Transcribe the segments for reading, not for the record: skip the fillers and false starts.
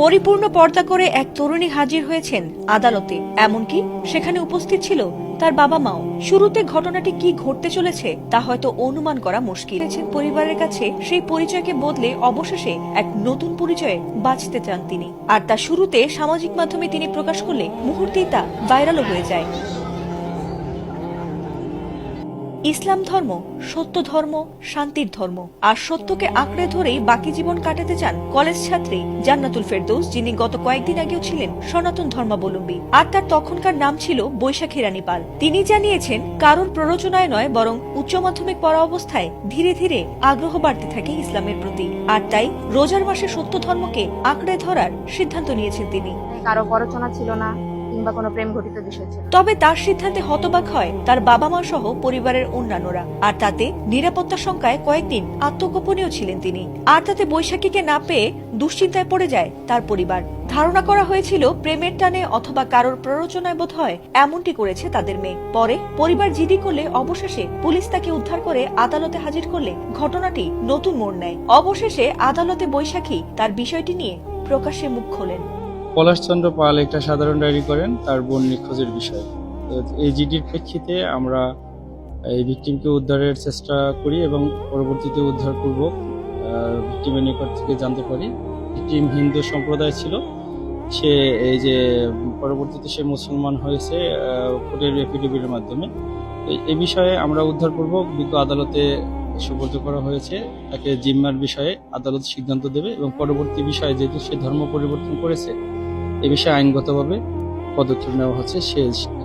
পরিপূর্ণ পর্দা করে এক তরুণী হাজির হয়েছেন আদালতে, এমনকি সেখানে উপস্থিত ছিল তার বাবা মাও। শুরুতে ঘটনাটি কি ঘটতে চলেছে তা হয়তো অনুমান করা মুশকিল। পরিবারের কাছে সেই পরিচয়কে বদলে অবশেষে এক নতুন পরিচয়ে বাঁচতে চান তিনি, আর তা শুরুতে সামাজিক মাধ্যমে তিনি প্রকাশ করলে মুহূর্তেই তা ভাইরালও হয়ে যায়। ইসলাম ধর্ম সত্য ধর্ম, শান্তির ধর্ম, আর সত্যকে আঁকড়ে ধরেই বাকি জীবন কাটাতে চান কলেজ ছাত্রী জান্নাতুল ফেরদৌস, যিনি গত কয়েকদিন আগেও ছিলেন সনাতন ধর্মাবলম্বী, আর তার তখনকার নাম ছিল বৈশাখী রানী পাল। তিনি জানিয়েছেন, কারোর প্ররোচনায় নয়, বরং উচ্চ মাধ্যমিক পড়া অবস্থায় ধীরে ধীরে আগ্রহ বাড়তে থাকে ইসলামের প্রতি, আর তাই রোজার মাসে সত্য ধর্মকে আঁকড়ে ধরার সিদ্ধান্ত নিয়েছেন তিনি। কারো প্ররোচনা ছিল না কিংবা কোনো প্রেম ঘটিত বিষয় ছিল। তবে তার সিদ্ধান্তে হতবাক হয় তার বাবা মা সহ পরিবারের অন্যান্যরা, আর তাতে নিরাপত্তা শঙ্কায় কয়েকদিন আত্মগোপনীয় ছিলেন তিনি। আর তাতে বৈশাখীকে না পেয়ে দুশ্চিন্তায় পড়ে যায় তার পরিবার। ধারণা করা হয়েছিল প্রেমের টানে অথবা কারোর প্ররোচনায় বোধ হয় এমনটি করেছে তাদের মেয়ে। পরে পরিবার জিডি করলে অবশেষে পুলিশ তাকে উদ্ধার করে আদালতে হাজির করলে ঘটনাটি নতুন মোড় নেয়। অবশেষে আদালতে বৈশাখী তার বিষয়টি নিয়ে প্রকাশ্যে মুখ খোলেন। পলাশচন্দ্র পাল একটা সাধারণ ডায়েরি করেন তার বোন নিখোঁজের বিষয়ে। এই জিডির প্রেক্ষিতে আমরা এই ভিকটিমকে উদ্ধারের চেষ্টা করি এবং পরবর্তীতে উদ্ধার করব ভিকটিমের নিকট থেকে জানতে পারি ভিকটিম হিন্দু সম্প্রদায় ছিল। সে এই যে পরবর্তীতে সে মুসলমান হয়েছে কোর্টের এফিডেভিটের মাধ্যমে। এই বিষয়ে আমরা উদ্ধার করব, বিজ্ঞ আদালতে সুপর্দ করা হয়েছে। তাকে জিম্মার বিষয়ে আদালত সিদ্ধান্ত দেবে এবং পরবর্তী বিষয়ে যেহেতু সে ধর্ম পরিবর্তন করেছে এ বিষয়ে আইনগতভাবে পদক্ষেপ নেওয়া হচ্ছে। সে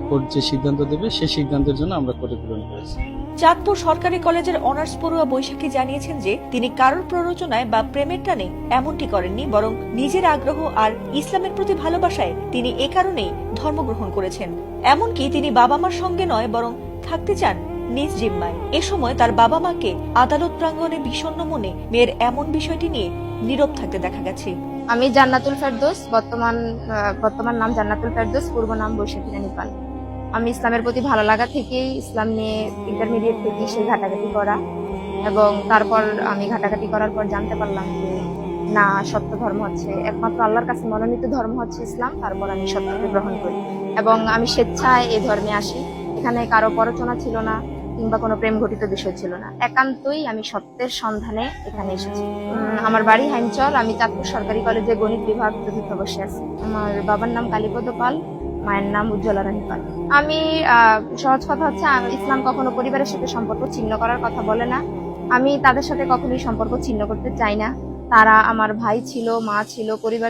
কোর্ট যে সিদ্ধান্ত দেবে সেই সিদ্ধান্তের জন্য আমরা কোর্টে প্রেরণ করেছি। চাঁদপুর সরকারি কলেজের অনার্স পড়ুয়া বৈশাখী জানিয়েছেন যে তিনি কারোর প্ররোচনায় বা প্রেমের টানে এমনটি করেননি, বরং নিজের আগ্রহ আর ইসলামের প্রতি ভালোবাসায় তিনি এ কারণেই ধর্মগ্রহণ করেছেন। এমনকি তিনি বাবা মার সঙ্গে নয়, বরং থাকতে চান নিজ জিম্মায়। এ সময় তার বাবা মাকে আদালত প্রাঙ্গণে বিষণ্ণ মনে মেয়ের এমন বিষয়টি নিয়ে নীরব থাকতে দেখা গেছে। আমি জান্নাতুল ফেরদৌস, বর্তমান নাম জান্নাতুল ফেরদৌস, পূর্ব নাম বৈশাখী রানী পাল। আমি ইসলামের প্রতি ভালো লাগা থেকেই ইসলাম নিয়ে ইন্টারমিডিয়েট থেকে সেই ঘাটাঘাটি করা, এবং তারপর আমি ঘাটাঘাটি করার পর জানতে পারলাম যে না, সত্য ধর্ম হচ্ছে একমাত্র আল্লাহর কাছে মনোনীত ধর্ম হচ্ছে ইসলাম। তারপর আমি সত্যকে গ্রহণ করি এবং আমি স্বেচ্ছায় এই ধর্মে আসি। এখানে কারো প্ররোচনা ছিল না কিংবা কোনো প্রেম ঘটিত বিষয় ছিল না, একান্তই আমি সত্যের সন্ধানে এখানে এসেছি। আমার বাড়ি হাইমচর। আমি চাঁদপুর সরকারি কলেজে গণিত বিভাগ চতুর্থ বর্ষে আছি। আমার বাবার নাম কালীপদ পাল, মায়ের নাম উজ্জ্বলা রানী পাল। আমি সহজ কথা হচ্ছে, ইসলাম কখনো পরিবারের সাথে সম্পর্ক ছিন্ন করার কথা বলে না। আমি তাদের সাথে কখনোই সম্পর্ক ছিন্ন করতে চাই না। তারা আমার ভাই ছিল, মা ছিল, পরিবার